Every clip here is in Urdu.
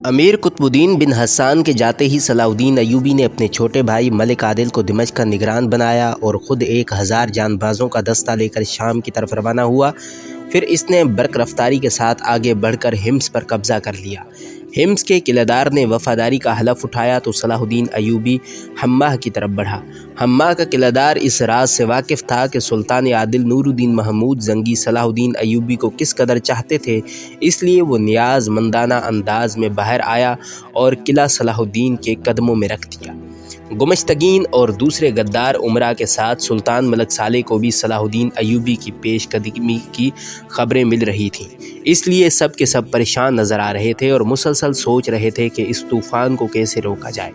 امیر قطبالدین بن حسان کے جاتے ہی صلاح الدین ایوبی نے اپنے چھوٹے بھائی ملک عادل کو دمشق کا نگران بنایا اور خود 1000 جان بازوں کا دستہ لے کر شام کی طرف روانہ ہوا۔ پھر اس نے برق رفتاری کے ساتھ آگے بڑھ کر حمص پر قبضہ کر لیا۔ حمص کے قلعہ دار نے وفاداری کا حلف اٹھایا تو صلاح الدین ایوبی حماہ کی طرف بڑھا۔ حماہ کا قلعہ دار اس راز سے واقف تھا کہ سلطان عادل نور الدین محمود زنگی صلاح الدین ایوبی کو کس قدر چاہتے تھے، اس لیے وہ نیاز مندانہ انداز میں باہر آیا اور قلعہ صلاح الدین کے قدموں میں رکھ دیا۔ گمشتگین اور دوسرے غدار امراء کے ساتھ سلطان ملک صالح کو بھی صلاح الدین ایوبی کی پیش قدمی کی خبریں مل رہی تھیں، اس لیے سب کے سب پریشان نظر آ رہے تھے اور مسلسل سوچ رہے تھے کہ اس طوفان کو کیسے روکا جائے۔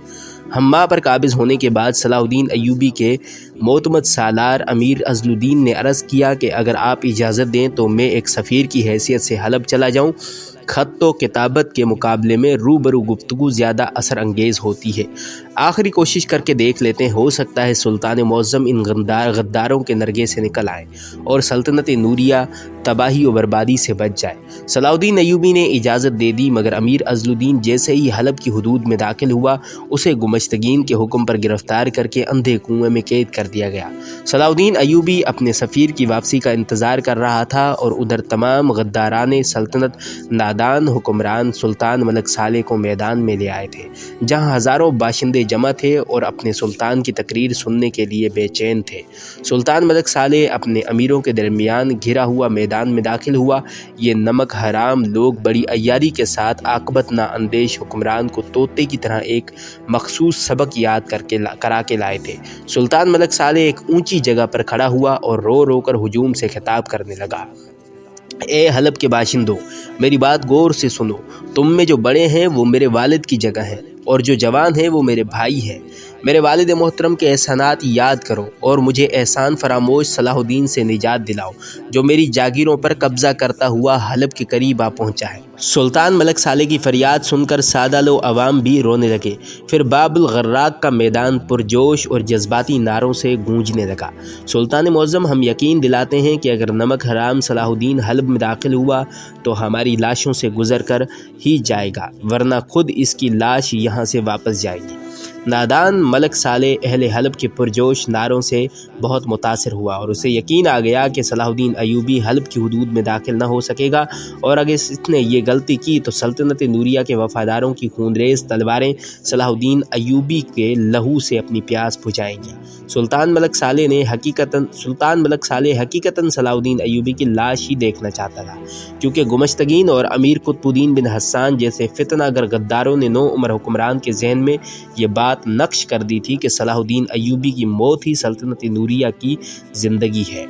حماہ پر قابض ہونے کے بعد صلاح الدین ایوبی کے معتمد سالار امیر عزل الدین نے عرض کیا کہ اگر آپ اجازت دیں تو میں ایک سفیر کی حیثیت سے حلب چلا جاؤں۔ خط و کتابت کے مقابلے میں روبرو گفتگو زیادہ اثر انگیز ہوتی ہے، آخری کوشش کر کے دیکھ لیتے ہیں، ہو سکتا ہے سلطان معظم ان غداروں کے نرغے سے نکل آئے اور سلطنت نوریہ تباہی و بربادی سے بچ جائے۔ صلاح الدین ایوبی نے اجازت دے دی، مگر امیر عزل الدین جیسے ہی حلب کی حدود میں داخل ہوا، اسے گمشتگین کے حکم پر گرفتار کر کے اندھے کنویں میں قید کر دیا گیا۔ صلاح الدین ایوبی اپنے سفیر کی واپسی کا انتظار کر رہا تھا اور ادھر تمام غداران سلطنت نادان حکمران سلطان ملک صالح کو میدان میں لے آئے تھے، جہاں ہزاروں باشندے جمع تھے اور اپنے سلطان کی تقریر سننے کے لیے بے چین تھے۔ سلطان ملک صالح اپنے امیروں کے درمیان گھرا ہوا میدان میں داخل ہوا۔ یہ نمک حرام لوگ بڑی عیاری کے ساتھ عاقبت نا اندیش حکمران کو طوطے کی طرح ایک مخصوص سبق یاد کرا کے لائے تھے۔ سلطان ملک صالح ایک اونچی جگہ پر کھڑا ہوا اور رو رو کر ہجوم سے خطاب کرنے لگا۔ اے حلب کے باشندوں، میری بات غور سے سنو۔ تم میں جو بڑے ہیں وہ میرے والد کی جگہ ہیں اور جو جوان ہیں وہ میرے بھائی ہیں۔ میرے والد محترم کے احسانات یاد کرو اور مجھے احسان فراموش صلاح الدین سے نجات دلاؤ، جو میری جاگیروں پر قبضہ کرتا ہوا حلب کے قریب آ پہنچا ہے۔ سلطان ملک صالح کی فریاد سن کر سادہ لو عوام بھی رونے لگے۔ پھر باب الغراق کا میدان پرجوش اور جذباتی نعروں سے گونجنے لگا۔ سلطان معظم، ہم یقین دلاتے ہیں کہ اگر نمک حرام صلاح الدین حلب میں داخل ہوا تو ہماری لاشوں سے گزر کر ہی جائے گا، ورنہ خود اس کی لاش یہاں سے واپس جائے گی۔ نادان ملک صالح اہل حلب کے پرجوش نعروں سے بہت متاثر ہوا اور اسے یقین آ گیا کہ صلاح الدین ایوبی حلب کی حدود میں داخل نہ ہو سکے گا، اور اگر اس نے یہ غلطی کی تو سلطنت نوریہ کے وفاداروں کی خونریز تلواریں صلاح الدین ایوبی کے لہو سے اپنی پیاس بجھائیں گی۔ سلطان ملک صالح حقیقتاً صلاح الدین ایوبی کی لاش ہی دیکھنا چاہتا تھا، کیونکہ گمشتگین اور امیر قطبالدین بن حسان جیسے فتنہ گر غداروں نے نو عمر حکمران کے ذہن میں یہ بات نقش کر دی تھی کہ صلاح الدین ایوبی کی موت ہی سلطنت نوریہ کی زندگی ہے۔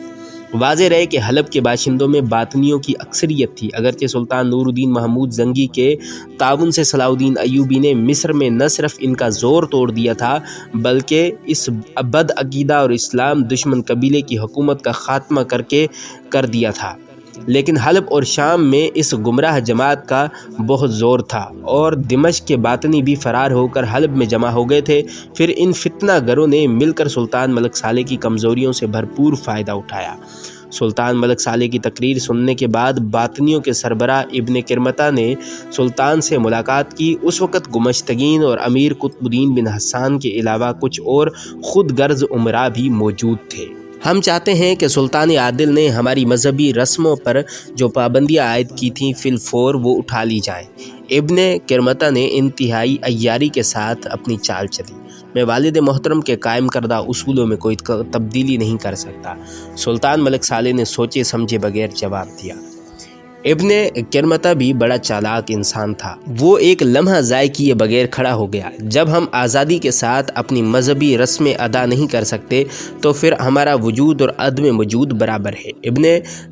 واضح رہے کہ حلب کے باشندوں میں باطنیوں کی اکثریت تھی، اگرچہ سلطان نور الدین محمود زنگی کے تعاون سے صلاح الدین ایوبی نے مصر میں نہ صرف ان کا زور توڑ دیا تھا بلکہ اس بد عقیدہ اور اسلام دشمن قبیلے کی حکومت کا خاتمہ کر دیا تھا، لیکن حلب اور شام میں اس گمراہ جماعت کا بہت زور تھا اور دمشق کے باطنی بھی فرار ہو کر حلب میں جمع ہو گئے تھے۔ پھر ان فتنہ گروں نے مل کر سلطان ملک صالح کی کمزوریوں سے بھرپور فائدہ اٹھایا۔ سلطان ملک صالح کی تقریر سننے کے بعد باطنیوں کے سربراہ ابن کرمتہ نے سلطان سے ملاقات کی۔ اس وقت گمشتگین اور امیر قطبالدین بن حسان کے علاوہ کچھ اور خود غرض امراء بھی موجود تھے۔ ہم چاہتے ہیں کہ سلطان عادل نے ہماری مذہبی رسموں پر جو پابندیاں عائد کی تھیں فی الفور وہ اٹھا لی جائیں۔ ابن کرمتہ نے انتہائی عیاری کے ساتھ اپنی چال چلی۔ میں والد محترم کے قائم کردہ اصولوں میں کوئی تبدیلی نہیں کر سکتا۔ سلطان ملک صالح نے سوچے سمجھے بغیر جواب دیا۔ ابن کرمتہ بھی بڑا چالاک انسان تھا، وہ ایک لمحہ ضائع کیے بغیر کھڑا ہو گیا۔ جب ہم آزادی کے ساتھ اپنی مذہبی رسمیں ادا نہیں کر سکتے تو پھر ہمارا وجود اور عدم وجود برابر ہے۔ ابن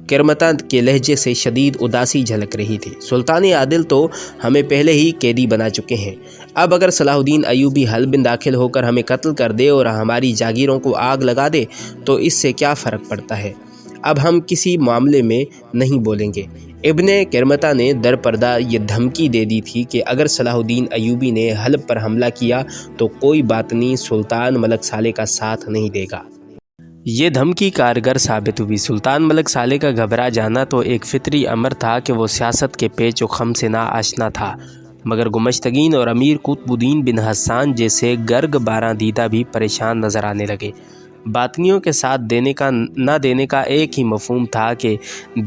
کرمتہ کے لہجے سے شدید اداسی جھلک رہی تھی۔ سلطان عادل تو ہمیں پہلے ہی قیدی بنا چکے ہیں، اب اگر صلاح الدین ایوبی حلب میں داخل ہو کر ہمیں قتل کر دے اور ہماری جاگیروں کو آگ لگا دے تو اس سے کیا فرق پڑتا ہے؟ اب ہم کسی معاملے میں نہیں بولیں گے۔ ابن کرمتہ نے در پردہ یہ دھمکی دے دی تھی کہ اگر صلاح الدین ایوبی نے حلب پر حملہ کیا تو کوئی باطنی سلطان ملک صالح کا ساتھ نہیں دے گا۔ یہ دھمکی کارگر ثابت ہوئی۔ سلطان ملک صالح کا گھبرا جانا تو ایک فطری امر تھا کہ وہ سیاست کے پیچ و خم سے نا آشنا تھا۔ مگر گمشتگین اور امیر قطب الدین بن حسان جیسے گرگ باراں دیدہ بھی پریشان نظر آنے لگے۔ باطنیوں کے ساتھ دینے کا نہ دینے کا ایک ہی مفہوم تھا کہ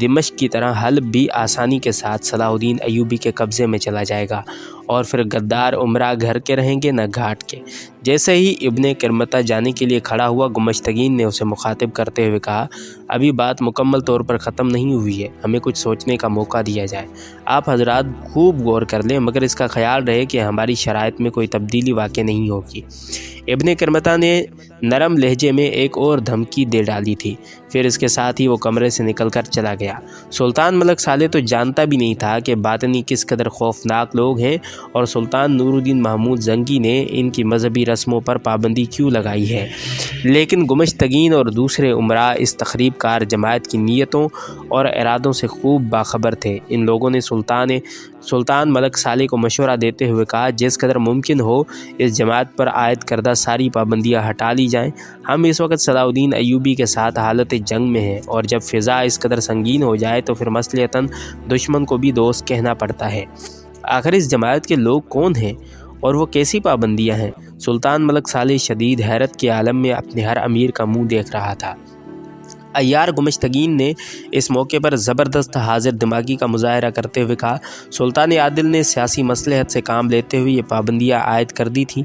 دمشق کی طرح حلب بھی آسانی کے ساتھ صلاح الدین ایوبی کے قبضے میں چلا جائے گا، اور پھر غدار عمرہ گھر کے رہیں گے نہ گھاٹ کے۔ جیسے ہی ابن کرمطہ جانے کے لیے کھڑا ہوا، گمشتگین نے اسے مخاطب کرتے ہوئے کہا، ابھی بات مکمل طور پر ختم نہیں ہوئی ہے، ہمیں کچھ سوچنے کا موقع دیا جائے۔ آپ حضرات خوب غور کر لیں، مگر اس کا خیال رہے کہ ہماری شرائط میں کوئی تبدیلی واقع نہیں ہوگی۔ ابن کرمطہ نے نرم لہجے میں ایک اور دھمکی دے ڈالی تھی، پھر اس کے ساتھ ہی وہ کمرے سے نکل کر چلا گیا۔ سلطان ملک صالح تو جانتا بھی نہیں تھا کہ باطنی کس قدر خوفناک لوگ ہیں اور سلطان نور الدین محمود زنگی نے ان کی مذہبی رسموں پر پابندی کیوں لگائی ہے، لیکن گمشتگین اور دوسرے امراء اس تخریب کار جماعت کی نیتوں اور ارادوں سے خوب باخبر تھے۔ ان لوگوں نے سلطان ملک صالح کو مشورہ دیتے ہوئے کہا، جس قدر ممکن ہو اس جماعت پر عائد کردہ ساری پابندیاں ہٹا لی جائیں۔ ہم اس وقت صلاح الدین ایوبی کے ساتھ حالت جنگ میں ہیں، اور جب فضا اس قدر سنگین ہو جائے تو پھر مصلحتاً دشمن کو بھی دوست کہنا پڑتا ہے۔ آخر اس جماعت کے لوگ کون ہیں اور وہ کیسی پابندیاں ہیں؟ سلطان ملک صالح شدید حیرت کے عالم میں اپنے ہر امیر کا منہ دیکھ رہا تھا۔ عیار گمشتگین نے اس موقع پر زبردست حاضر دماغی کا مظاہرہ کرتے ہوئے کہا، سلطان عادل نے سیاسی مصلحت سے کام لیتے ہوئے یہ پابندیاں عائد کر دی تھیں،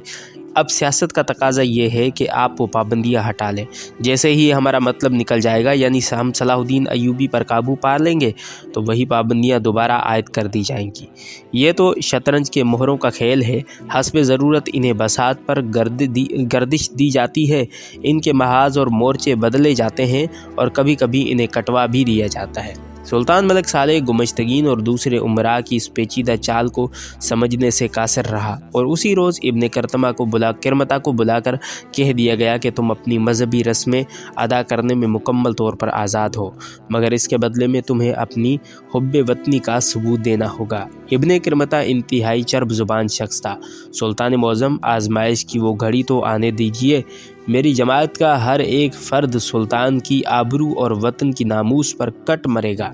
اب سیاست کا تقاضا یہ ہے کہ آپ وہ پابندیاں ہٹا لیں۔ جیسے ہی ہمارا مطلب نکل جائے گا، یعنی ہم صلاح الدین ایوبی پر قابو پا لیں گے، تو وہی پابندیاں دوبارہ عائد کر دی جائیں گی۔ یہ تو شطرنج کے مہروں کا کھیل ہے، حسب ضرورت انہیں بساط پر گردش دی جاتی ہے، ان کے محاذ اور مورچے بدلے جاتے ہیں، اور کبھی کبھی انہیں کٹوا بھی دیا جاتا ہے۔ سلطان ملک صالح گمشتگین اور دوسرے امراء کی اس پیچیدہ چال کو سمجھنے سے قاصر رہا، اور اسی روز ابن کرمطہ کو بلا کر کہہ دیا گیا کہ تم اپنی مذہبی رسمیں ادا کرنے میں مکمل طور پر آزاد ہو، مگر اس کے بدلے میں تمہیں اپنی حب وطنی کا ثبوت دینا ہوگا۔ ابن کرمطہ انتہائی چرب زبان شخص تھا۔ سلطان معظم، آزمائش کی وہ گھڑی تو آنے دیجیے، میری جماعت کا ہر ایک فرد سلطان کی آبرو اور وطن کی ناموس پر کٹ مرے گا۔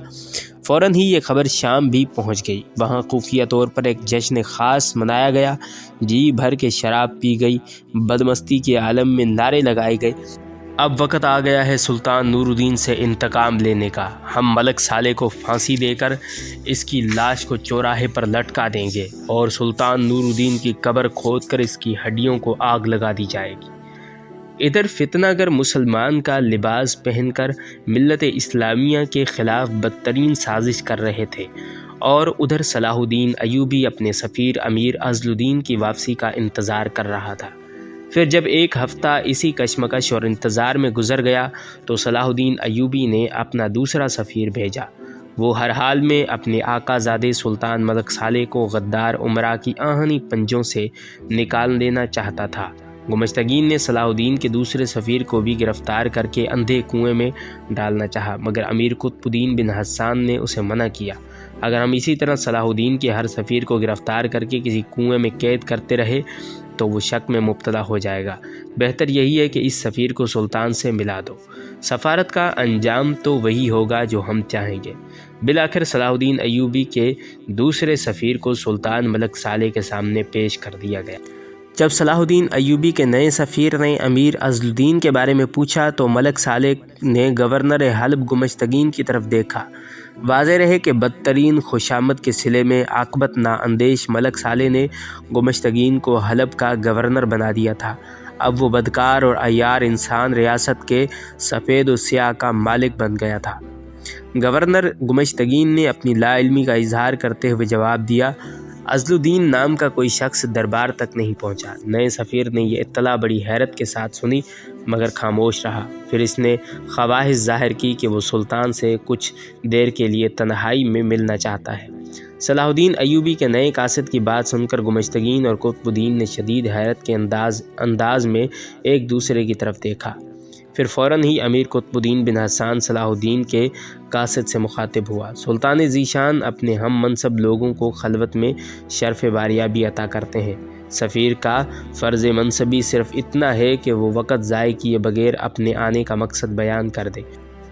فوراً ہی یہ خبر شام بھی پہنچ گئی۔ وہاں خفیہ طور پر ایک جشن خاص منایا گیا، جی بھر کے شراب پی گئی، بدمستی کے عالم میں نعرے لگائے گئے، اب وقت آ گیا ہے سلطان نور الدین سے انتقام لینے کا۔ ہم ملک صالح کو پھانسی دے کر اس کی لاش کو چوراہے پر لٹکا دیں گے، اور سلطان نور الدین کی قبر کھود کر اس کی ہڈیوں کو آگ لگا دی جائے گی۔ ادھر فتنہ گر مسلمان کا لباس پہن کر ملت اسلامیہ کے خلاف بدترین سازش کر رہے تھے، اور ادھر صلاح الدین ایوبی اپنے سفیر امیر عزل الدین کی واپسی کا انتظار کر رہا تھا۔ پھر جب ایک ہفتہ اسی کشمکش اور انتظار میں گزر گیا تو صلاح الدین ایوبی نے اپنا دوسرا سفیر بھیجا۔ وہ ہر حال میں اپنے آقا زادے سلطان ملک صالح کو غدار امراء کی آہنی پنجوں سے نکال دینا چاہتا تھا۔ گمشتگین نے صلاح الدین کے دوسرے سفیر کو بھی گرفتار کر کے اندھے کنویں میں ڈالنا چاہا، مگر امیر قطب الدین بن حسان نے اسے منع کیا۔ اگر ہم اسی طرح صلاح الدین کے ہر سفیر کو گرفتار کر کے کسی کنویں میں قید کرتے رہے تو وہ شک میں مبتلا ہو جائے گا۔ بہتر یہی ہے کہ اس سفیر کو سلطان سے ملا دو، سفارت کا انجام تو وہی ہوگا جو ہم چاہیں گے۔ بالآخر صلاح الدین ایوبی کے دوسرے سفیر کو سلطان ملک صالح کے سامنے پیش کر دیا گیا۔ جب صلاح الدین ایوبی کے نئے سفیر نے امیر عزل الدین کے بارے میں پوچھا تو ملک صالح نے گورنر حلب گمشتگین کی طرف دیکھا۔ واضح رہے کہ بدترین خوشامد کے صلے میں عاقبت نااندیش ملک صالح نے گمشتگین کو حلب کا گورنر بنا دیا تھا۔ اب وہ بدکار اور عیار انسان ریاست کے سفید و سیاہ کا مالک بن گیا تھا۔ گورنر گمشتگین نے اپنی لا علمی کا اظہار کرتے ہوئے جواب دیا، عزل الدین نام کا کوئی شخص دربار تک نہیں پہنچا۔ نئے سفیر نے یہ اطلاع بڑی حیرت کے ساتھ سنی مگر خاموش رہا۔ پھر اس نے خواہش ظاہر کی کہ وہ سلطان سے کچھ دیر کے لیے تنہائی میں ملنا چاہتا ہے۔ صلاح الدین ایوبی کے نئے قاصد کی بات سن کر گمشتگین اور قطب الدین نے شدید حیرت کے انداز میں ایک دوسرے کی طرف دیکھا۔ پھر فوراً ہی امیر قطب الدین بن حسان صلاح الدین کے قاصد سے مخاطب ہوا، سلطان ذیشان اپنے ہم منصب لوگوں کو خلوت میں شرف باریابی عطا کرتے ہیں۔ سفیر کا فرض منصبی صرف اتنا ہے کہ وہ وقت ضائع کیے بغیر اپنے آنے کا مقصد بیان کر دے۔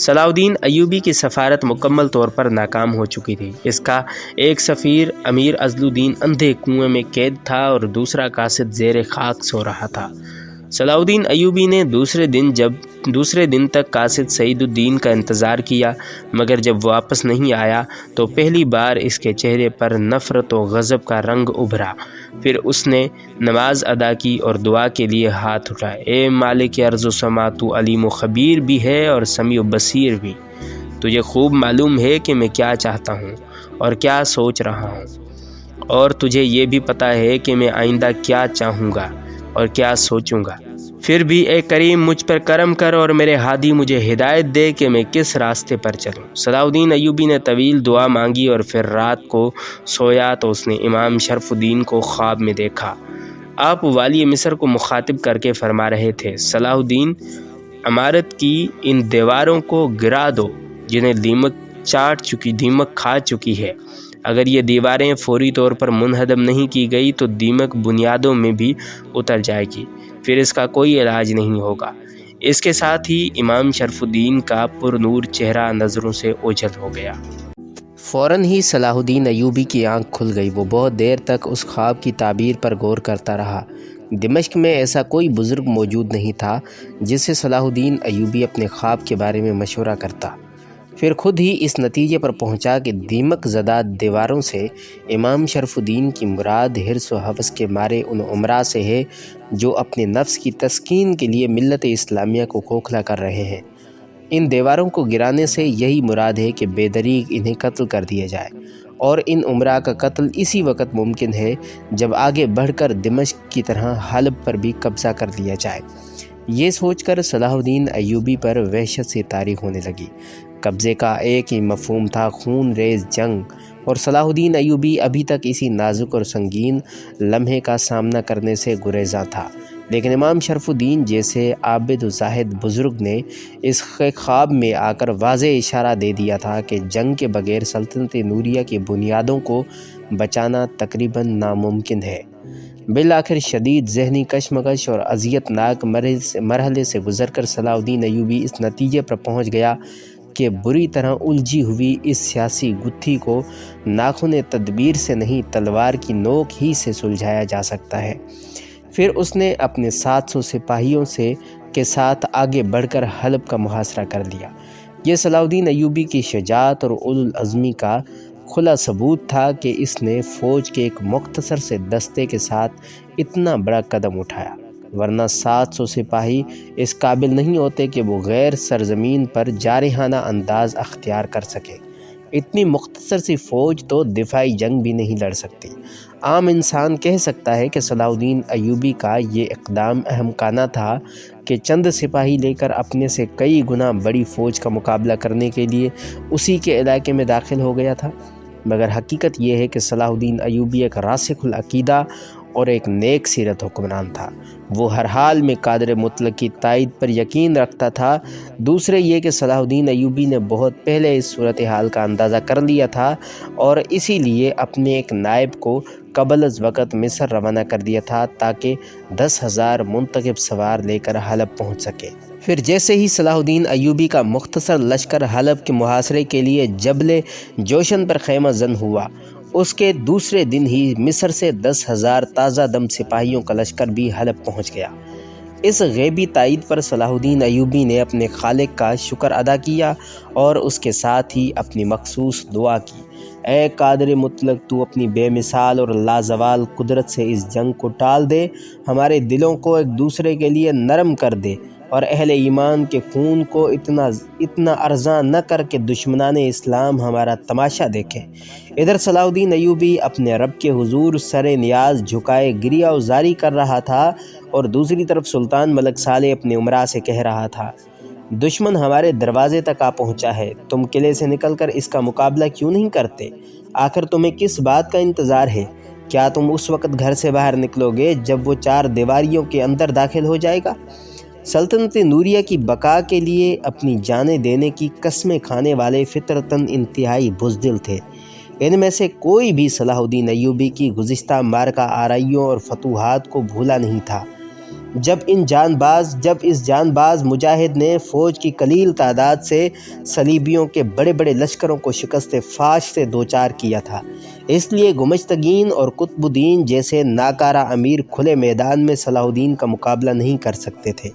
صلاح الدین ایوبی کی سفارت مکمل طور پر ناکام ہو چکی تھی۔ اس کا ایک سفیر امیر عزل الدین اندھے کنویں میں قید تھا اور دوسرا قاصد زیر خاک سو رہا تھا۔ صلاح الدین ایوبی نے دوسرے دن تک قاصد سعید الدین کا انتظار کیا، مگر جب واپس نہیں آیا تو پہلی بار اس کے چہرے پر نفرت و غضب کا رنگ ابھرا۔ پھر اس نے نماز ادا کی اور دعا کے لیے ہاتھ اٹھائے۔ اے مالک ارض و سما، تو علیم و خبیر بھی ہے اور سمیع و بصیر بھی۔ تجھے خوب معلوم ہے کہ میں کیا چاہتا ہوں اور کیا سوچ رہا ہوں، اور تجھے یہ بھی پتہ ہے کہ میں آئندہ کیا چاہوں گا اور کیا سوچوں گا۔ پھر بھی اے کریم مجھ پر کرم کر اور میرے ہادی مجھے ہدایت دے کہ میں کس راستے پر چلوں۔ صلاح الدین ایوبی نے طویل دعا مانگی اور پھر رات کو سویا تو اس نے امام شرف الدین کو خواب میں دیکھا۔ آپ والی مصر کو مخاطب کر کے فرما رہے تھے، صلاح الدین، عمارت کی ان دیواروں کو گرا دو جنہیں دیمک کھا چکی ہے۔ اگر یہ دیواریں فوری طور پر منہدم نہیں کی گئی تو دیمک بنیادوں میں بھی اتر جائے گی، پھر اس کا کوئی علاج نہیں ہوگا۔ اس کے ساتھ ہی امام شرف الدین کا پر نور چہرہ نظروں سے اوجھل ہو گیا۔ فوراً ہی صلاح الدین ایوبی کی آنکھ کھل گئی۔ وہ بہت دیر تک اس خواب کی تعبیر پر غور کرتا رہا۔ دمشق میں ایسا کوئی بزرگ موجود نہیں تھا جس سے صلاح الدین ایوبی اپنے خواب کے بارے میں مشورہ کرتا۔ پھر خود ہی اس نتیجے پر پہنچا کہ دیمک زدہ دیواروں سے امام شرف الدین کی مراد حرص و حوث کے مارے ان امراء سے ہے جو اپنے نفس کی تسکین کے لیے ملت اسلامیہ کو کھوکھلا کر رہے ہیں۔ ان دیواروں کو گرانے سے یہی مراد ہے کہ بے دریغ انہیں قتل کر دیا جائے، اور ان امراء کا قتل اسی وقت ممکن ہے جب آگے بڑھ کر دمشق کی طرح حلب پر بھی قبضہ کر لیا جائے۔ یہ سوچ کر صلاح الدین ایوبی پر وحشت سے طاری ہونے لگی۔ قبضے کا ایک ہی مفہوم تھا، خون ریز جنگ، اور صلاح الدین ایوبی ابھی تک اسی نازک اور سنگین لمحے کا سامنا کرنے سے گریزاں تھا۔ لیکن امام شرف الدین جیسے عابد و زاہد بزرگ نے اس خواب میں آ کر واضح اشارہ دے دیا تھا کہ جنگ کے بغیر سلطنت نوریہ کی بنیادوں کو بچانا تقریباً ناممکن ہے۔ بالآخر شدید ذہنی کشمکش اور اذیت ناک مرحلے سے گزر کر صلاح الدین ایوبی اس نتیجے پر پہنچ گیا کہ بری طرح الجھی ہوئی اس سیاسی گتھی کو ناخن تدبیر سے نہیں، تلوار کی نوک ہی سے سلجھایا جا سکتا ہے۔ پھر اس نے اپنے 700 سپاہیوں کے ساتھ آگے بڑھ کر حلب کا محاصرہ کر لیا۔ یہ صلاح الدین ایوبی کی شجاعت اور اولو العزمی کا کھلا ثبوت تھا کہ اس نے فوج کے ایک مختصر سے دستے کے ساتھ اتنا بڑا قدم اٹھایا، ورنہ 700 سپاہی اس قابل نہیں ہوتے کہ وہ غیر سرزمین پر جارحانہ انداز اختیار کر سکے۔ اتنی مختصر سی فوج تو دفاعی جنگ بھی نہیں لڑ سکتی۔ عام انسان کہہ سکتا ہے کہ صلاح الدین ایوبی کا یہ اقدام احمقانہ تھا کہ چند سپاہی لے کر اپنے سے کئی گنا بڑی فوج کا مقابلہ کرنے کے لیے اسی کے علاقے میں داخل ہو گیا تھا، مگر حقیقت یہ ہے کہ صلاح الدین ایوبی ایک راسخ العقیدہ اور ایک نیک سیرت حکمران تھا۔ وہ ہر حال میں قادر مطلق کی تائید پر یقین رکھتا تھا۔ دوسرے یہ کہ صلاح الدین ایوبی نے بہت پہلے اس صورتحال کا اندازہ کر لیا تھا اور اسی لیے اپنے ایک نائب کو قبل از وقت مصر روانہ کر دیا تھا تاکہ 10,000 منتخب سوار لے کر حلب پہنچ سکے۔ پھر جیسے ہی صلاح الدین ایوبی کا مختصر لشکر حلب کے محاصرے کے لیے جبل جوشن پر خیمہ زن ہوا، اس کے دوسرے دن ہی مصر سے 10,000 تازہ دم سپاہیوں کا لشکر بھی حلب پہنچ گیا۔ اس غیبی تائید پر صلاح الدین ایوبی نے اپنے خالق کا شکر ادا کیا اور اس کے ساتھ ہی اپنی مخصوص دعا کی، اے قادر مطلق، تو اپنی بے مثال اور لازوال قدرت سے اس جنگ کو ٹال دے، ہمارے دلوں کو ایک دوسرے کے لیے نرم کر دے اور اہل ایمان کے خون کو اتنا ارزاں نہ کر کہ دشمنان اسلام ہمارا تماشا دیکھیں۔ ادھر صلاح الدین ایوبی اپنے رب کے حضور سر نیاز جھکائے گریہ و زاری کر رہا تھا اور دوسری طرف سلطان ملک صالح اپنے امراء سے کہہ رہا تھا، دشمن ہمارے دروازے تک آ پہنچا ہے، تم قلعے سے نکل کر اس کا مقابلہ کیوں نہیں کرتے؟ آخر تمہیں کس بات کا انتظار ہے؟ کیا تم اس وقت گھر سے باہر نکلو گے جب وہ 4 دیواریوں کے اندر داخل ہو جائے گا؟ سلطنت نوریہ کی بقا کے لیے اپنی جانیں دینے کی قسمیں کھانے والے فطرتاً انتہائی بزدل تھے۔ ان میں سے کوئی بھی صلاح الدین ایوبی کی گزشتہ معرکہ آرائیوں اور فتوحات کو بھولا نہیں تھا۔ جب اس جان باز مجاہد نے فوج کی قلیل تعداد سے صلیبیوں کے بڑے بڑے لشکروں کو شکست فاش سے دوچار کیا تھا، اس لیے گمشتگین اور قطب الدین جیسے ناکارہ امیر کھلے میدان میں صلاح الدین کا مقابلہ نہیں کر سکتے تھے۔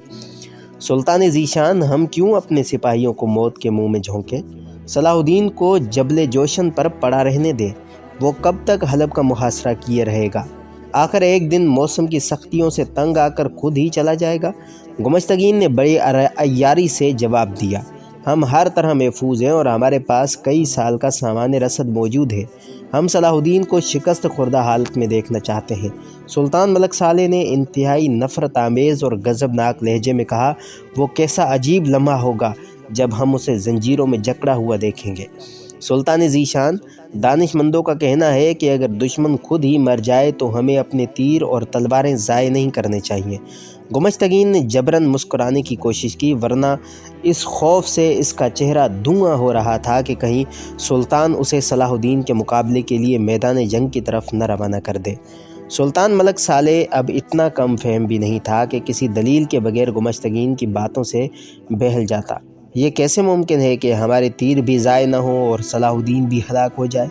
سلطان ذیشان، ہم کیوں اپنے سپاہیوں کو موت کے منہ میں جھونکیں؟ صلاح الدین کو جبل جوشن پر پڑا رہنے دیں، وہ کب تک حلب کا محاصرہ کیے رہے گا؟ آخر ایک دن موسم کی سختیوں سے تنگ آ کر خود ہی چلا جائے گا۔ گمشتگین نے بڑی عیاری سے جواب دیا، ہم ہر طرح محفوظ ہیں اور ہمارے پاس کئی سال کا سامان رسد موجود ہے۔ ہم صلاح الدین کو شکست خوردہ حالت میں دیکھنا چاہتے ہیں۔ سلطان ملک صالح نے انتہائی نفرت آمیز اور غضبناک لہجے میں کہا، وہ کیسا عجیب لمحہ ہوگا جب ہم اسے زنجیروں میں جکڑا ہوا دیکھیں گے۔ سلطان ذیشان، دانش مندوں کا کہنا ہے کہ اگر دشمن خود ہی مر جائے تو ہمیں اپنے تیر اور تلواریں ضائع نہیں کرنے چاہیے۔ گمشتگین نے جبراً مسکرانے کی کوشش کی، ورنہ اس خوف سے اس کا چہرہ دھواں ہو رہا تھا کہ کہیں سلطان اسے صلاح الدین کے مقابلے کے لیے میدان جنگ کی طرف نہ روانہ کر دے۔ سلطان ملک صالح اب اتنا کم فہم بھی نہیں تھا کہ کسی دلیل کے بغیر گمشتگین کی باتوں سے بہل جاتا۔ یہ کیسے ممکن ہے کہ ہمارے تیر بھی ضائع نہ ہوں اور صلاح الدین بھی ہلاک ہو جائے؟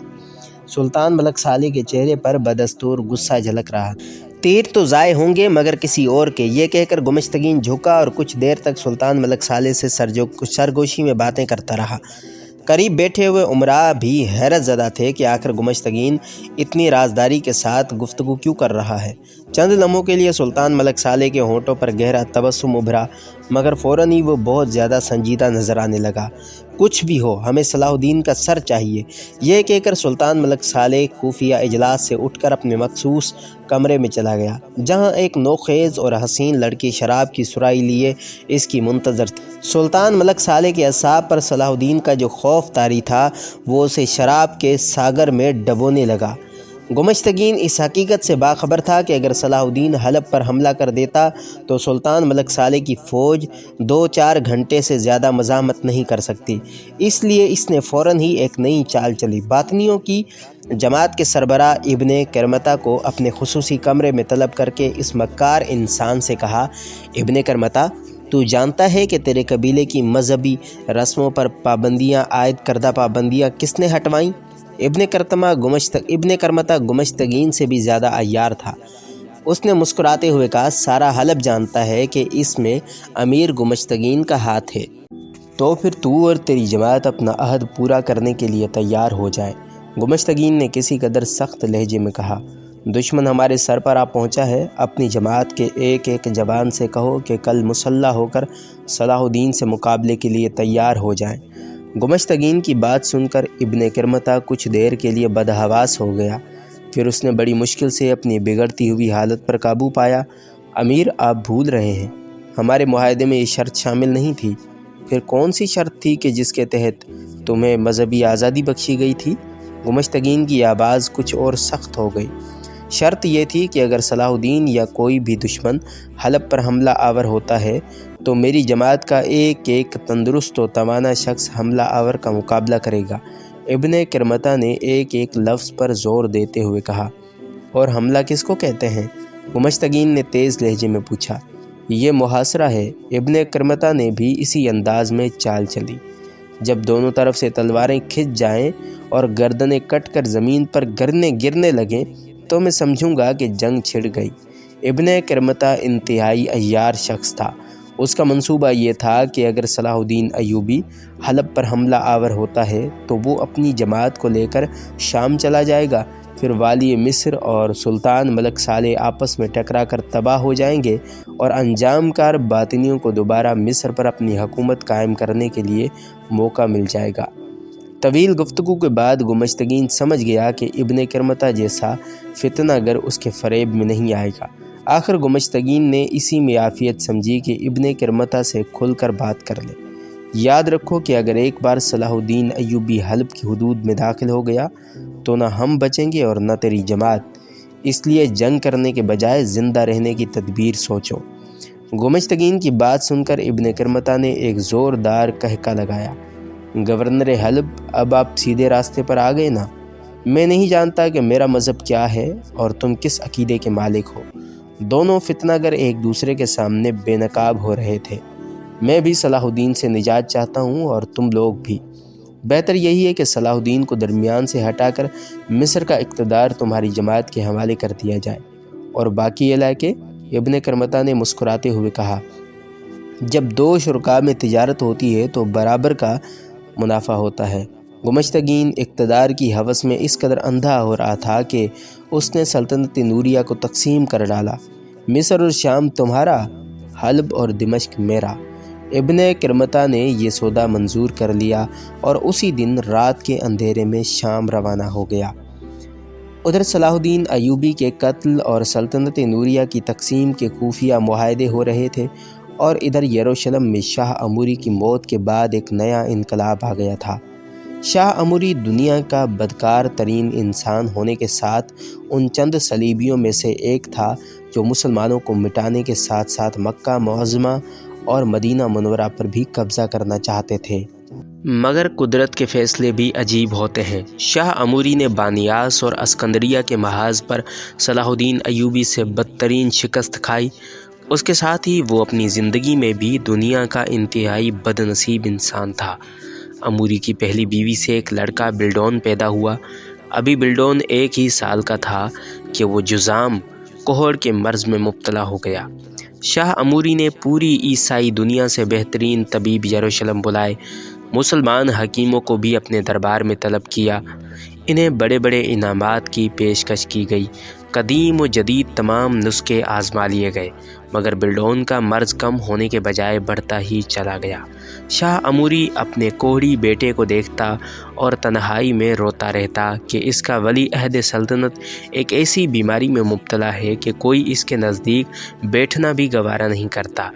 سلطان ملک صالح کے چہرے پر بدستور غصہ جھلک رہا۔ تیر تو ضائع ہوں گے مگر کسی اور کے، یہ کہہ کر گمشتگین جھکا اور کچھ دیر تک سلطان ملک صالح سے سرگوشی میں باتیں کرتا رہا۔ قریب بیٹھے ہوئے امراء بھی حیرت زدہ تھے کہ آخر گمشتگین اتنی رازداری کے ساتھ گفتگو کیوں کر رہا ہے۔ چند لمحوں کے لیے سلطان ملک صالح کے ہونٹوں پر گہرا تبسم ابھرا، مگر فوراً ہی وہ بہت زیادہ سنجیدہ نظر آنے لگا۔ کچھ بھی ہو، ہمیں صلاح الدین کا سر چاہیے، یہ کہہ کر سلطان ملک صالح خفیہ اجلاس سے اٹھ کر اپنے مخصوص کمرے میں چلا گیا، جہاں ایک نوخیز اور حسین لڑکی شراب کی سرائی لیے اس کی منتظر تھی۔ سلطان ملک صالح کے اعصاب پر صلاح الدین کا جو خوف طاری تھا، وہ اسے شراب کے ساغر میں ڈبونے لگا۔ گمشتگین اس حقیقت سے باخبر تھا کہ اگر صلاح الدین حلب پر حملہ کر دیتا تو سلطان ملک صالح کی فوج 2-4 گھنٹے سے زیادہ مزاحمت نہیں کر سکتی، اس لیے اس نے فوراً ہی ایک نئی چال چلی۔ باطنیوں کی جماعت کے سربراہ ابن کرمتہ کو اپنے خصوصی کمرے میں طلب کر کے اس مکار انسان سے کہا، ابن کرمتہ، تو جانتا ہے کہ تیرے قبیلے کی مذہبی رسموں پر عائد کردہ پابندیاں کس نے ہٹوائیں؟ ابن کرمتہ گمشتگین سے بھی زیادہ عیار تھا۔ اس نے مسکراتے ہوئے کہا، سارا حلب جانتا ہے کہ اس میں امیر گمشتگین کا ہاتھ ہے، تو پھر تو اور تیری جماعت اپنا عہد پورا کرنے کے لیے تیار ہو جائے۔ گمشتگین نے کسی قدر سخت لہجے میں کہا، دشمن ہمارے سر پر آ پہنچا ہے، اپنی جماعت کے ایک ایک جوان سے کہو کہ کل مسلح ہو کر صلاح الدین سے مقابلے کے لیے تیار ہو جائیں۔ گمشتگین کی بات سن کر ابن کرمتہ کچھ دیر کے لیے بدحواس ہو گیا، پھر اس نے بڑی مشکل سے اپنی بگڑتی ہوئی حالت پر قابو پایا۔ امیر، آپ بھول رہے ہیں، ہمارے معاہدے میں یہ شرط شامل نہیں تھی۔ پھر کون سی شرط تھی کہ جس کے تحت تمہیں مذہبی آزادی بخشی گئی تھی؟ گمشتگین کی آواز کچھ اور سخت ہو گئی۔ شرط یہ تھی کہ اگر صلاح الدین یا کوئی بھی دشمن حلب پر حملہ آور ہوتا ہے تو میری جماعت کا ایک ایک تندرست و توانا شخص حملہ آور کا مقابلہ کرے گا۔ ابن کرمتہ نے ایک ایک لفظ پر زور دیتے ہوئے کہا، اور حملہ کس کو کہتے ہیں؟ گمشتگین نے تیز لہجے میں پوچھا۔ یہ محاصرہ ہے۔ ابن کرمتہ نے بھی اسی انداز میں چال چلی۔ جب دونوں طرف سے تلواریں کھنچ جائیں اور گردنیں کٹ کر زمین پر گرنے لگیں تو میں سمجھوں گا کہ جنگ چھڑ گئی۔ ابن کرمتہ انتہائی عیار شخص تھا۔ اس کا منصوبہ یہ تھا کہ اگر صلاح الدین ایوبی حلب پر حملہ آور ہوتا ہے تو وہ اپنی جماعت کو لے کر شام چلا جائے گا، پھر والی مصر اور سلطان ملک صالح آپس میں ٹکرا کر تباہ ہو جائیں گے اور انجام کار باطنیوں کو دوبارہ مصر پر اپنی حکومت قائم کرنے کے لیے موقع مل جائے گا۔ طویل گفتگو کے بعد گمشتگین سمجھ گیا کہ ابن کرمتہ جیسا فتنہ گر اس کے فریب میں نہیں آئے گا۔ آخر گمشتگین نے اسی میں عافیت سمجھی کہ ابن کرمتہ سے کھل کر بات کر لے۔ یاد رکھو کہ اگر ایک بار صلاح الدین ایوبی حلب کی حدود میں داخل ہو گیا تو نہ ہم بچیں گے اور نہ تیری جماعت، اس لیے جنگ کرنے کے بجائے زندہ رہنے کی تدبیر سوچو۔ گمشتگین کی بات سن کر ابن کرمتہ نے ایک زوردار قہقہ لگایا۔ گورنر حلب، اب آپ سیدھے راستے پر آ گئے نا؟ میں نہیں جانتا کہ میرا مذہب کیا ہے اور تم کس عقیدے کے مالک ہو، دونوں فتنہ گر ایک دوسرے کے سامنے بے نقاب ہو رہے تھے۔ میں بھی صلاح الدین سے نجات چاہتا ہوں اور تم لوگ بھی۔ بہتر یہی ہے کہ صلاح الدین کو درمیان سے ہٹا کر مصر کا اقتدار تمہاری جماعت کے حوالے کر دیا جائے اور باقی علاقے۔ ابن کرمطہ نے مسکراتے ہوئے کہا، جب دو شرکاء میں تجارت ہوتی ہے تو برابر کا منافع ہوتا ہے۔ گمشتگین اقتدار کی ہوس میں اس قدر اندھا ہو رہا تھا کہ اس نے سلطنت نوریہ کو تقسیم کر ڈالا۔ مصر اور شام تمہارا، حلب اور دمشق میرا۔ ابن کرمطہ نے یہ سودا منظور کر لیا اور اسی دن رات کے اندھیرے میں شام روانہ ہو گیا۔ ادھر صلاح الدین ایوبی کے قتل اور سلطنت نوریہ کی تقسیم کے خفیہ معاہدے ہو رہے تھے، اور ادھر یروشلم میں شاہ اموری کی موت کے بعد ایک نیا انقلاب آ گیا تھا۔ شاہ اموری دنیا کا بدکار ترین انسان ہونے کے ساتھ ان چند صلیبیوں میں سے ایک تھا جو مسلمانوں کو مٹانے کے ساتھ ساتھ مکہ معظمہ اور مدینہ منورہ پر بھی قبضہ کرنا چاہتے تھے۔ مگر قدرت کے فیصلے بھی عجیب ہوتے ہیں۔ شاہ اموری نے بانیاس اور اسکندریہ کے محاذ پر صلاح الدین ایوبی سے بدترین شکست کھائی۔ اس کے ساتھ ہی وہ اپنی زندگی میں بھی دنیا کا انتہائی بد نصیب انسان تھا۔ اموری کی پہلی بیوی سے ایک لڑکا بلڈون پیدا ہوا۔ ابھی بلڈون 1 ہی سال کا تھا کہ وہ جذام کوہڑ کے مرض میں مبتلا ہو گیا۔ شاہ اموری نے پوری عیسائی دنیا سے بہترین طبیب یروشلم بلائے، مسلمان حکیموں کو بھی اپنے دربار میں طلب کیا۔ انہیں بڑے بڑے انعامات کی پیشکش کی گئی، قدیم و جدید تمام نسخے آزما لیے گئے، مگر بلڈون کا مرض کم ہونے کے بجائے بڑھتا ہی چلا گیا۔ شاہ اموری اپنے کوہڑی بیٹے کو دیکھتا اور تنہائی میں روتا رہتا کہ اس کا ولی عہد سلطنت ایک ایسی بیماری میں مبتلا ہے کہ کوئی اس کے نزدیک بیٹھنا بھی گوارا نہیں کرتا۔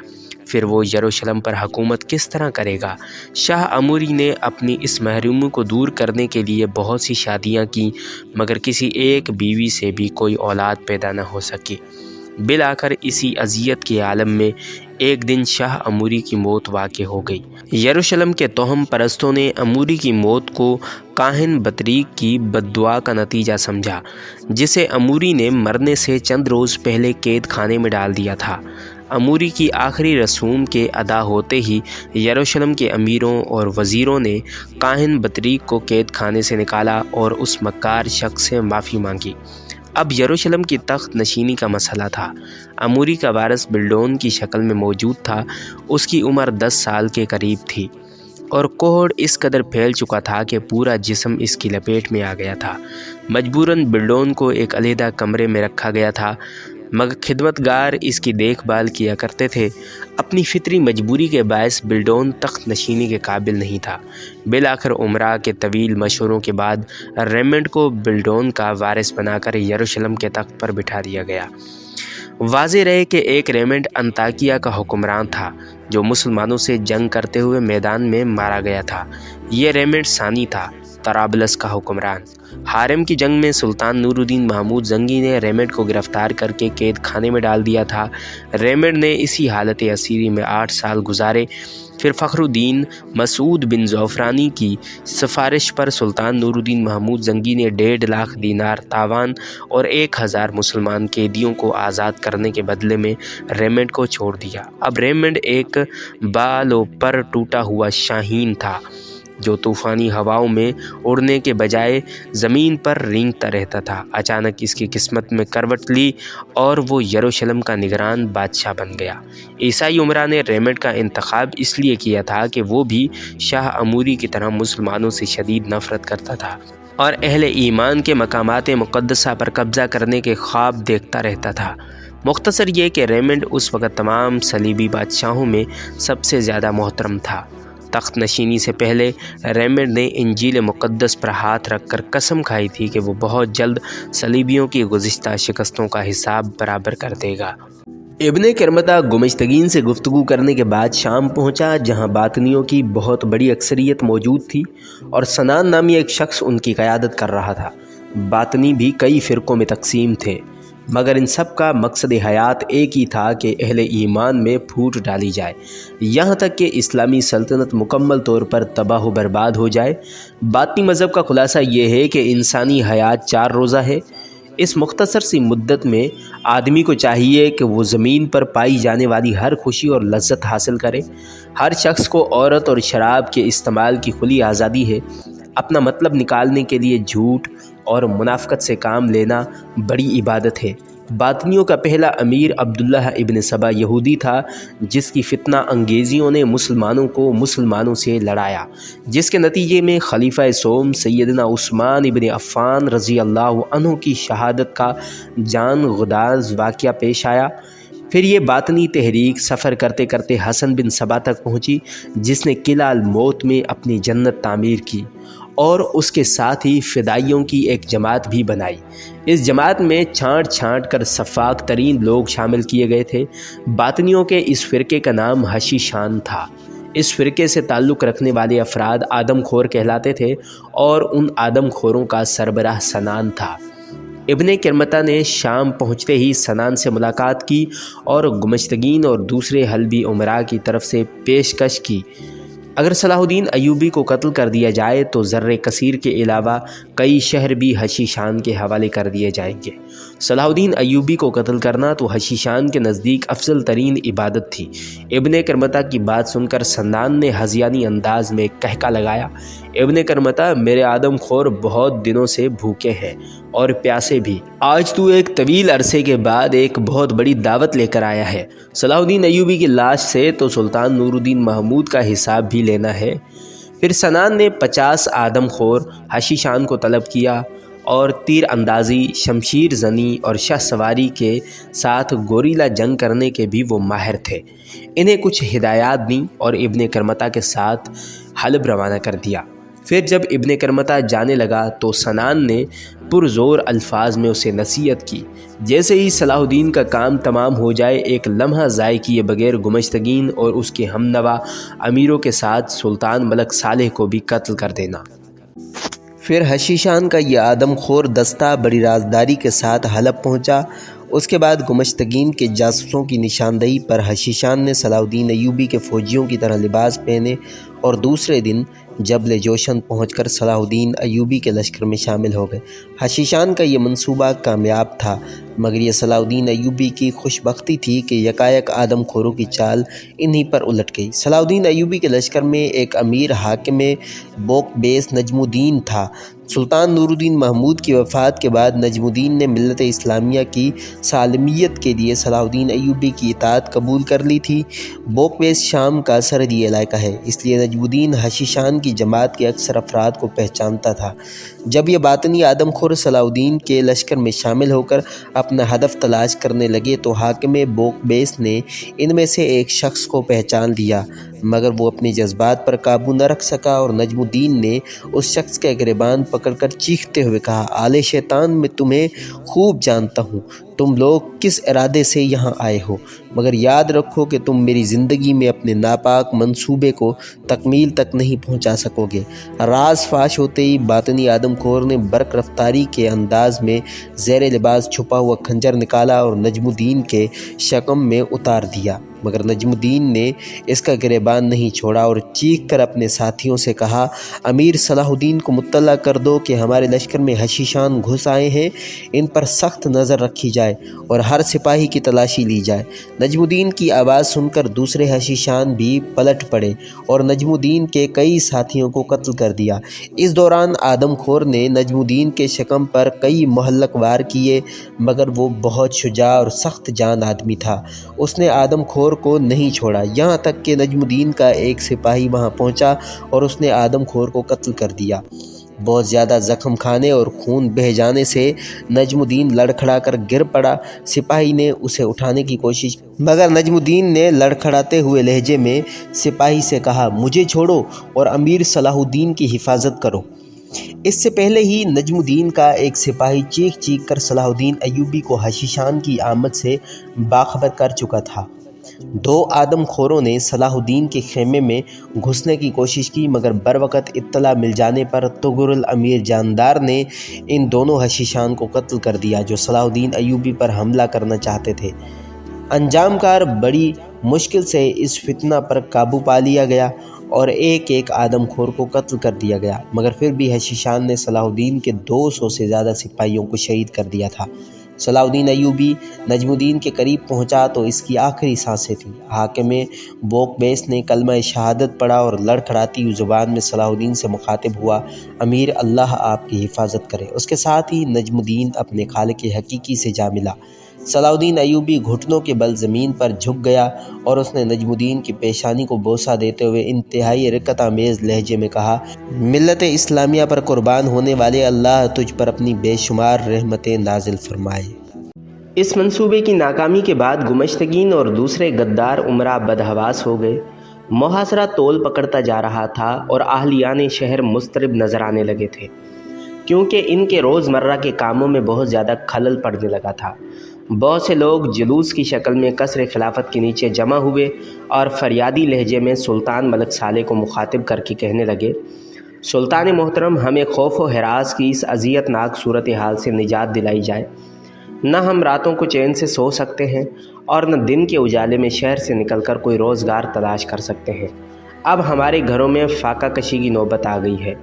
پھر وہ یروشلم پر حکومت کس طرح کرے گا؟ شاہ اموری نے اپنی اس محرومی کو دور کرنے کے لیے بہت سی شادیاں کیں، مگر کسی ایک بیوی سے بھی کوئی اولاد پیدا نہ ہو سکی۔ بالآخر اسی اذیت کے عالم میں ایک دن شاہ اموری کی موت واقع ہو گئی۔ یروشلم کے توہم پرستوں نے اموری کی موت کو کاہن بطریق کی بد دعا کا نتیجہ سمجھا، جسے اموری نے مرنے سے چند روز پہلے قید خانے میں ڈال دیا تھا۔ اموری کی آخری رسوم کے ادا ہوتے ہی یروشلم کے امیروں اور وزیروں نے کاہن بطریق کو قید خانے سے نکالا اور اس مکار شخص سے معافی مانگی۔ اب یروشلم کی تخت نشینی کا مسئلہ تھا۔ اموری کا وارث بلڈون کی شکل میں موجود تھا۔ اس کی عمر 10 سال کے قریب تھی اور کوہڑ اس قدر پھیل چکا تھا کہ پورا جسم اس کی لپیٹ میں آ گیا تھا۔ مجبوراً بلڈون کو ایک علیحدہ کمرے میں رکھا گیا تھا، مگر خدمتگار اس کی دیکھ بھال کیا کرتے تھے۔ اپنی فطری مجبوری کے باعث بلڈون تخت نشینی کے قابل نہیں تھا۔ بالآخر امراء کے طویل مشوروں کے بعد ریمنڈ کو بلڈون کا وارث بنا کر یروشلم کے تخت پر بٹھا دیا گیا۔ واضح رہے کہ ایک ریمنڈ انطاکیہ کا حکمران تھا جو مسلمانوں سے جنگ کرتے ہوئے میدان میں مارا گیا تھا۔ یہ ریمنڈ ثانی تھا، طرابلس کا حکمران۔ حارم کی جنگ میں سلطان نور الدین محمود زنگی نے ریمنڈ کو گرفتار کر کے قید خانے میں ڈال دیا تھا۔ ریمنڈ نے اسی حالت اسیری میں 8 سال گزارے۔ پھر فخر الدین مسعود بن زعفرانی کی سفارش پر سلطان نور الدین محمود زنگی نے 1.5 لاکھ دینار تاوان اور 1000 مسلمان قیدیوں کو آزاد کرنے کے بدلے میں ریمنڈ کو چھوڑ دیا۔ اب ریمنڈ ایک بال و پر ٹوٹا ہوا شاہین تھا جو طوفانی ہواؤں میں اڑنے کے بجائے زمین پر رینگتا رہتا تھا۔ اچانک اس کی قسمت میں کروٹ لی اور وہ یروشلم کا نگران بادشاہ بن گیا۔ عیسائی امراء نے ریمنڈ کا انتخاب اس لیے کیا تھا کہ وہ بھی شاہ اموری کی طرح مسلمانوں سے شدید نفرت کرتا تھا اور اہل ایمان کے مقامات مقدسہ پر قبضہ کرنے کے خواب دیکھتا رہتا تھا۔ مختصر یہ کہ ریمنڈ اس وقت تمام صلیبی بادشاہوں میں سب سے زیادہ محترم تھا۔ تخت نشینی سے پہلے ریمنڈ نے انجیل مقدس پر ہاتھ رکھ کر قسم کھائی تھی کہ وہ بہت جلد صلیبیوں کی گزشتہ شکستوں کا حساب برابر کر دے گا۔ ابن کرمطہ گمشتگین سے گفتگو کرنے کے بعد شام پہنچا، جہاں باطنیوں کی بہت بڑی اکثریت موجود تھی اور سنان نامی ایک شخص ان کی قیادت کر رہا تھا۔ باطنی بھی کئی فرقوں میں تقسیم تھے، مگر ان سب کا مقصد حیات ایک ہی تھا کہ اہل ایمان میں پھوٹ ڈالی جائے، یہاں تک کہ اسلامی سلطنت مکمل طور پر تباہ و برباد ہو جائے۔ باطنی مذہب کا خلاصہ یہ ہے کہ انسانی حیات 4 روزہ ہے۔ اس مختصر سی مدت میں آدمی کو چاہیے کہ وہ زمین پر پائی جانے والی ہر خوشی اور لذت حاصل کرے۔ ہر شخص کو عورت اور شراب کے استعمال کی کھلی آزادی ہے۔ اپنا مطلب نکالنے کے لیے جھوٹ اور منافقت سے کام لینا بڑی عبادت ہے۔ باطنیوں کا پہلا امیر عبداللہ ابن سبا یہودی تھا، جس کی فتنہ انگیزیوں نے مسلمانوں کو مسلمانوں سے لڑایا، جس کے نتیجے میں خلیفہ سوم سیدنا عثمان ابن عفان رضی اللہ عنہ کی شہادت کا جان گداز واقعہ پیش آیا۔ پھر یہ باطنی تحریک سفر کرتے کرتے حسن بن سبا تک پہنچی، جس نے قلعہ الموت میں اپنی جنت تعمیر کی اور اس کے ساتھ ہی فدائیوں کی ایک جماعت بھی بنائی۔ اس جماعت میں چھانٹ چھانٹ کر سفاک ترین لوگ شامل کیے گئے تھے۔ باطنیوں کے اس فرقے کا نام حشیشان تھا۔ اس فرقے سے تعلق رکھنے والے افراد آدم خور کہلاتے تھے اور ان آدم خوروں کا سربراہ سنان تھا۔ ابن کرمطہ نے شام پہنچتے ہی سنان سے ملاقات کی اور گمشتگین اور دوسرے حلبی امراء کی طرف سے پیشکش کی اگر صلاح الدین ایوبی کو قتل کر دیا جائے تو زر کثیر کے علاوہ کئی شہر بھی حشیشان کے حوالے کر دیے جائیں گے۔ صلاح الدین ایوبی کو قتل کرنا تو حشیشان کے نزدیک افضل ترین عبادت تھی۔ ابن کرمطہ کی بات سن کر سنان نے ہذیانی انداز میں کہکا لگایا، ابن کرمطہ، میرے آدم خور بہت دنوں سے بھوکے ہیں اور پیاسے بھی۔ آج تو ایک طویل عرصے کے بعد ایک بہت بڑی دعوت لے کر آیا ہے۔ صلاح الدین ایوبی کی لاش سے تو سلطان نور الدین محمود کا حساب بھی لینا ہے۔ پھر سنان نے 50 آدم خور حشیشان کو طلب کیا اور تیر اندازی، شمشیر زنی اور شاہ سواری کے ساتھ گوریلا جنگ کرنے کے بھی وہ ماہر تھے۔ انہیں کچھ ہدایات دیں اور ابن کرمطہ کے ساتھ حلب روانہ کر دیا۔ پھر جب ابن کرمطہ جانے لگا تو سنان نے پرزور الفاظ میں اسے نصیحت کی، جیسے ہی صلاح الدین کا کام تمام ہو جائے ایک لمحہ ضائع کیے بغیر گمشتگین اور اس کے ہمنوا امیروں کے ساتھ سلطان ملک صالح کو بھی قتل کر دینا۔ پھر حشیشان کا یہ آدم خور دستہ بڑی رازداری کے ساتھ حلب پہنچا۔ اس کے بعد گمشتگین کے جاسوسوں کی نشاندہی پر حشیشان نے صلاح الدین ایوبی کے فوجیوں کی طرح لباس پہنے اور دوسرے دن جبل جوشن پہنچ کر صلاح الدین ایوبی کے لشکر میں شامل ہو گئے۔ حشیشان کا یہ منصوبہ کامیاب تھا، مگر یہ صلاح الدین ایوبی کی خوش بختی تھی کہ یکایک آدم خوروں کی چال انہی پر الٹ گئی۔ صلاح الدین ایوبی کے لشکر میں ایک امیر حاکم بوک بیس نجم الدین تھا۔ سلطان نور الدین محمود کی وفات کے بعد نجم الدین نے ملت اسلامیہ کی سالمیت کے لیے صلاح الدین ایوبی کی اطاعت قبول کر لی تھی۔ بوک بیس شام کا سرحدی علاقہ ہے، اس لیے نجم الدین حشیشان کی جماعت کے اکثر افراد کو پہچانتا تھا۔ جب یہ باطنی آدم خور صلاح الدین کے لشکر میں شامل ہو کر اپنا ہدف تلاش کرنے لگے تو حاکم بوک بیس نے ان میں سے ایک شخص کو پہچان لیا، مگر وہ اپنے جذبات پر قابو نہ رکھ سکا اور نجم الدین نے اس شخص کا گریبان پکڑ کر چیختے ہوئے کہا، آل شیطان، میں تمہیں خوب جانتا ہوں، تم لوگ کس ارادے سے یہاں آئے ہو، مگر یاد رکھو کہ تم میری زندگی میں اپنے ناپاک منصوبے کو تکمیل تک نہیں پہنچا سکو گے۔ راز فاش ہوتے ہی باطنی آدم خور نے برق رفتاری کے انداز میں زیر لباس چھپا ہوا خنجر نکالا اور نجم الدین کے شکم میں اتار دیا، مگر نجم الدین نے اس کا گریبان نہیں چھوڑا اور چیخ کر اپنے ساتھیوں سے کہا، امیر صلاح الدین کو مطلع کر دو کہ ہمارے لشکر میں حشیشان گھس آئے ہیں، ان پر سخت نظر رکھی جائے اور ہر سپاہی کی تلاشی لی جائے۔ نجم الدین کی آواز سن کر دوسرے حشیشان بھی پلٹ پڑے اور نجم الدین کے کئی ساتھیوں کو قتل کر دیا۔ اس دوران آدم خور نے نجم الدین کے شکم پر کئی مہلک وار کیے، مگر وہ بہت شجاع اور سخت جان آدمی تھا، اس نے آدم خور کو نہیں چھوڑا، یہاں تک کہ نجم الدین کا ایک سپاہی وہاں پہنچا اور اس نے آدم خور کو قتل کر دیا۔ بہت زیادہ زخم کھانے اور خون بہہ جانے سے نجم الدین لڑکھڑا کر گر پڑا۔ سپاہی نے اسے اٹھانے کی کوشش مگر نجم الدین نے لڑکھڑاتے ہوئے لہجے میں سپاہی سے کہا، مجھے چھوڑو اور امیر صلاح الدین کی حفاظت کرو۔ اس سے پہلے ہی نجم الدین کا ایک سپاہی چیخ چیخ کر صلاح الدین ایوبی کو حشیشان کی آمد سے باخبر کر چکا تھا۔ دو آدم خوروں نے صلاح الدین کے خیمے میں گھسنے کی کوشش کی، مگر بروقت اطلاع مل جانے پر تغر الامیر جاندار نے ان دونوں حشیشان کو قتل کر دیا جو صلاح الدین ایوبی پر حملہ کرنا چاہتے تھے۔ انجام کار بڑی مشکل سے اس فتنہ پر قابو پا لیا گیا اور ایک ایک آدم خور کو قتل کر دیا گیا، مگر پھر بھی حشیشان نے صلاح الدین کے 200 سے زیادہ سپاہیوں کو شہید کر دیا تھا۔ صلاح الدین ایوبی نجم الدین کے قریب پہنچا تو اس کی آخری سانسیں تھیں۔ حاکم بوقبیس نے کلمہ شہادت پڑھا اور لڑکھڑاتی ہوئی زبان میں صلاح الدین سے مخاطب ہوا، امیر اللہ آپ کی حفاظت کرے۔ اس کے ساتھ ہی نجم الدین اپنے خالق حقیقی سے جا ملا۔ صلاح الدین ایوبی گھٹنوں کے بل زمین پر جھک گیا اور اس نے نجم الدین کی پیشانی کو بوسہ دیتے ہوئے انتہائی رقت آمیز لہجے میں کہا، ملت اسلامیہ پر قربان ہونے والے اللہ تجھ پر اپنی بے شمار رحمتیں نازل فرمائے۔ اس منصوبے کی ناکامی کے بعد گمشتگین اور دوسرے غدار امراء بدحواس ہو گئے۔ محاصرہ طول پکڑتا جا رہا تھا اور اہلیان شہر مضطرب نظر آنے لگے تھے، کیونکہ ان کے روزمرہ کے کاموں میں بہت زیادہ خلل پڑنے لگا تھا۔ بہت سے لوگ جلوس کی شکل میں قصر خلافت کے نیچے جمع ہوئے اور فریادی لہجے میں سلطان ملک صالح کو مخاطب کر کے کہنے لگے، سلطان محترم، ہمیں خوف و ہراس کی اس اذیت ناک صورتحال سے نجات دلائی جائے۔ نہ ہم راتوں کو چین سے سو سکتے ہیں اور نہ دن کے اجالے میں شہر سے نکل کر کوئی روزگار تلاش کر سکتے ہیں۔ اب ہمارے گھروں میں فاقہ کشی کی نوبت آ گئی ہے۔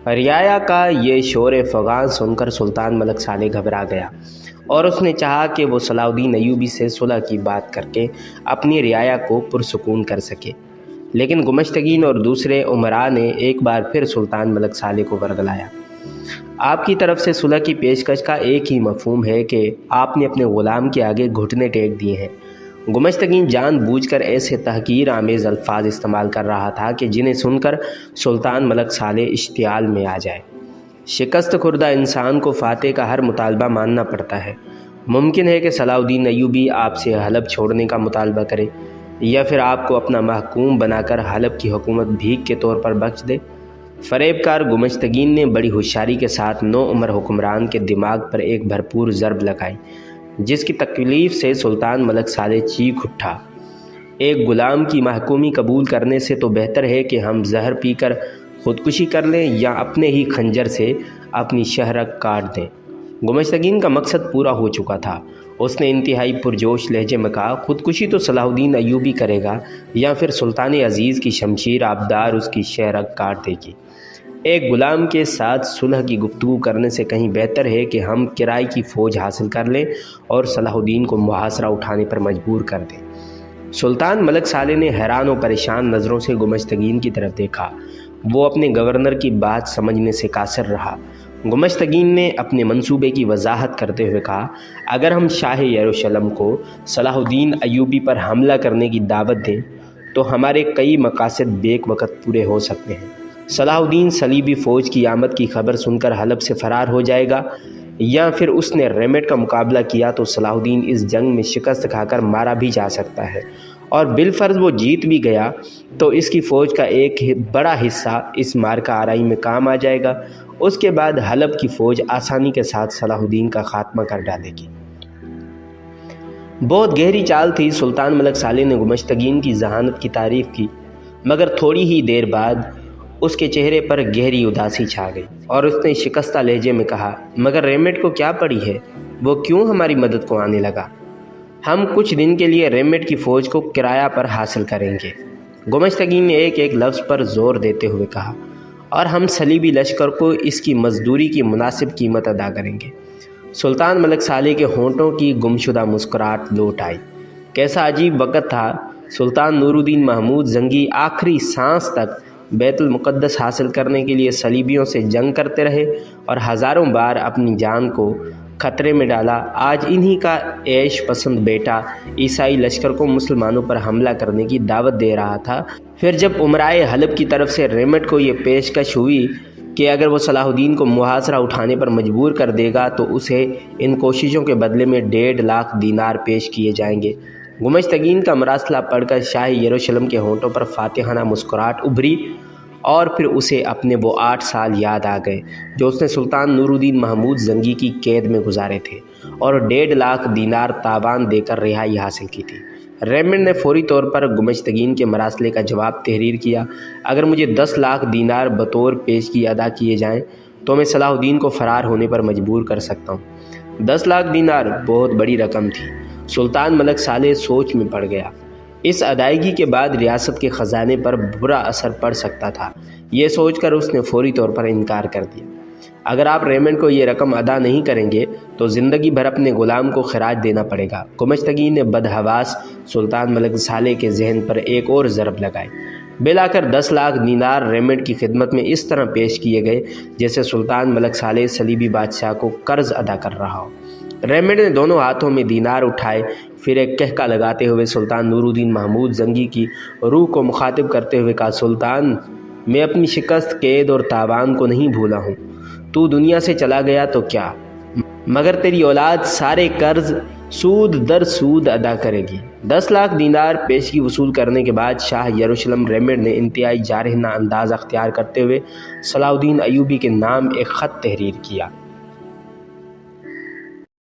رعایا کا یہ شور فغان سن کر سلطان ملک صالح گھبرا گیا اور اس نے چاہا کہ وہ صلاح الدین ایوبی سے صلح کی بات کر کے اپنی رعایا کو پرسکون کر سکے، لیکن گمشتگین اور دوسرے امراء نے ایک بار پھر سلطان ملک صالح کو ورگلایا۔ آپ کی طرف سے صلح کی پیشکش کا ایک ہی مفہوم ہے کہ آپ نے اپنے غلام کے آگے گھٹنے ٹیک دیے ہیں۔ گمشتگین جان بوجھ کر ایسے تحقیر آمیز الفاظ استعمال کر رہا تھا کہ جنہیں سن کر سلطان ملک صالح اشتعال میں آ جائے۔ شکست خوردہ انسان کو فاتح کا ہر مطالبہ ماننا پڑتا ہے۔ ممکن ہے کہ صلاح الدین ایوبی آپ سے حلب چھوڑنے کا مطالبہ کرے یا پھر آپ کو اپنا محکوم بنا کر حلب کی حکومت بھیک کے طور پر بخش دے۔ فریب کار گمشتگین نے بڑی ہوشیاری کے ساتھ نو عمر حکمران کے دماغ پر ایک بھرپور ضرب لگائی، جس کی تکلیف سے سلطان ملک صالح چیخ اٹھا، ایک غلام کی محکومی قبول کرنے سے تو بہتر ہے کہ ہم زہر پی کر خودکشی کر لیں یا اپنے ہی خنجر سے اپنی شہرک کاٹ دیں۔ گمشتگین کا مقصد پورا ہو چکا تھا۔ اس نے انتہائی پرجوش لہجے میں کہا، خودکشی تو صلاح الدین ایوبی کرے گا یا پھر سلطان عزیز کی شمشیر آبدار اس کی شہرک کاٹ دے گی۔ ایک غلام کے ساتھ صلح کی گفتگو کرنے سے کہیں بہتر ہے کہ ہم کرائے کی فوج حاصل کر لیں اور صلاح الدین کو محاصرہ اٹھانے پر مجبور کر دیں۔ سلطان ملک صالح نے حیران و پریشان نظروں سے گمشتگین کی طرف دیکھا۔ وہ اپنے گورنر کی بات سمجھنے سے قاصر رہا۔ گمشتگین نے اپنے منصوبے کی وضاحت کرتے ہوئے کہا، اگر ہم شاہ یروشلم کو صلاح الدین ایوبی پر حملہ کرنے کی دعوت دیں تو ہمارے کئی مقاصد بیک وقت پورے ہو سکتے ہیں۔ صلاح الدین صلیبی فوج کی آمد کی خبر سن کر حلب سے فرار ہو جائے گا، یا پھر اس نے ریمٹ کا مقابلہ کیا تو صلاح الدین اس جنگ میں شکست کھا کر مارا بھی جا سکتا ہے، اور بالفرض وہ جیت بھی گیا تو اس کی فوج کا ایک بڑا حصہ اس معرکہ آرائی میں کام آ جائے گا۔ اس کے بعد حلب کی فوج آسانی کے ساتھ صلاح الدین کا خاتمہ کر ڈالے گی۔ بہت گہری چال تھی۔ سلطان ملک صالح نے گمشتگین کی ذہانت کی تعریف کی، مگر تھوڑی ہی دیر بعد اس کے چہرے پر گہری اداسی چھا گئی اور اس نے شکستہ لہجے میں کہا، مگر ریمٹ کو کیا پڑی ہے؟ وہ کیوں ہماری مدد کو آنے لگا؟ ہم کچھ دن کے لیے ریمٹ کی فوج کو کرایہ پر حاصل کریں گے۔ گمشتگین نے ایک ایک لفظ پر زور دیتے ہوئے کہا، اور ہم صلیبی لشکر کو اس کی مزدوری کی مناسب قیمت ادا کریں گے۔ سلطان ملک صالح کے ہونٹوں کی گمشدہ مسکراہٹ لوٹ آئی۔ کیسا عجیب وقت تھا۔ سلطان نور الدین محمود زنگی آخری سانس تک بیت المقدس حاصل کرنے کے لیے صلیبیوں سے جنگ کرتے رہے اور ہزاروں بار اپنی جان کو خطرے میں ڈالا۔ آج انہی کا عیش پسند بیٹا عیسائی لشکر کو مسلمانوں پر حملہ کرنے کی دعوت دے رہا تھا۔ پھر جب امرائے حلب کی طرف سے ریمٹ کو یہ پیشکش ہوئی کہ اگر وہ صلاح الدین کو محاصرہ اٹھانے پر مجبور کر دے گا تو اسے ان کوششوں کے بدلے میں 1.5 لاکھ دینار پیش کیے جائیں گے، گمشتگین کا مراسلہ پڑھ کر شاہ یروشلم کے ہونٹوں پر فاتحانہ مسکراہٹ ابھری اور پھر اسے اپنے وہ 8 سال یاد آ گئے جو اس نے سلطان نور الدین محمود زنگی کی قید میں گزارے تھے اور 1.5 لاکھ دینار تاوان دے کر رہائی حاصل کی تھی۔ ریمنڈ نے فوری طور پر گمشتگین کے مراسلے کا جواب تحریر کیا، اگر مجھے 10 لاکھ دینار بطور پیشگی ادا کیے جائیں تو میں صلاح الدین کو فرار ہونے پر مجبور کر سکتا ہوں۔ 10 لاکھ دینار بہت بڑی رقم تھی۔ سلطان ملک صالح سوچ میں پڑ گیا۔ اس ادائیگی کے بعد ریاست کے خزانے پر برا اثر پڑ سکتا تھا۔ یہ سوچ کر اس نے فوری طور پر انکار کر دیا۔ اگر آپ ریمنڈ کو یہ رقم ادا نہیں کریں گے تو زندگی بھر اپنے غلام کو خراج دینا پڑے گا۔ کمچتگی نے بدحواس سلطان ملک صالح کے ذہن پر ایک اور ضرب لگائی۔ بلاخر 10 لاکھ دینار ریمنڈ کی خدمت میں اس طرح پیش کیے گئے جیسے سلطان ملک صالح صلیبی بادشاہ کو قرض ادا کر رہا ہو۔ ریمنڈ نے دونوں ہاتھوں میں دینار اٹھائے، پھر ایک کہکا لگاتے ہوئے سلطان نور الدین محمود زنگی کی روح کو مخاطب کرتے ہوئے کہا، سلطان، میں اپنی شکست، قید اور تاوان کو نہیں بھولا ہوں۔ تو دنیا سے چلا گیا تو کیا، مگر تیری اولاد سارے قرض سود در سود ادا کرے گی۔ 10 لاکھ دینار پیشگی وصول کرنے کے بعد شاہ یروشلم ریمنڈ نے انتہائی جارحانہ انداز اختیار کرتے ہوئے صلاح الدین ایوبی کے نام ایک خط تحریر کیا۔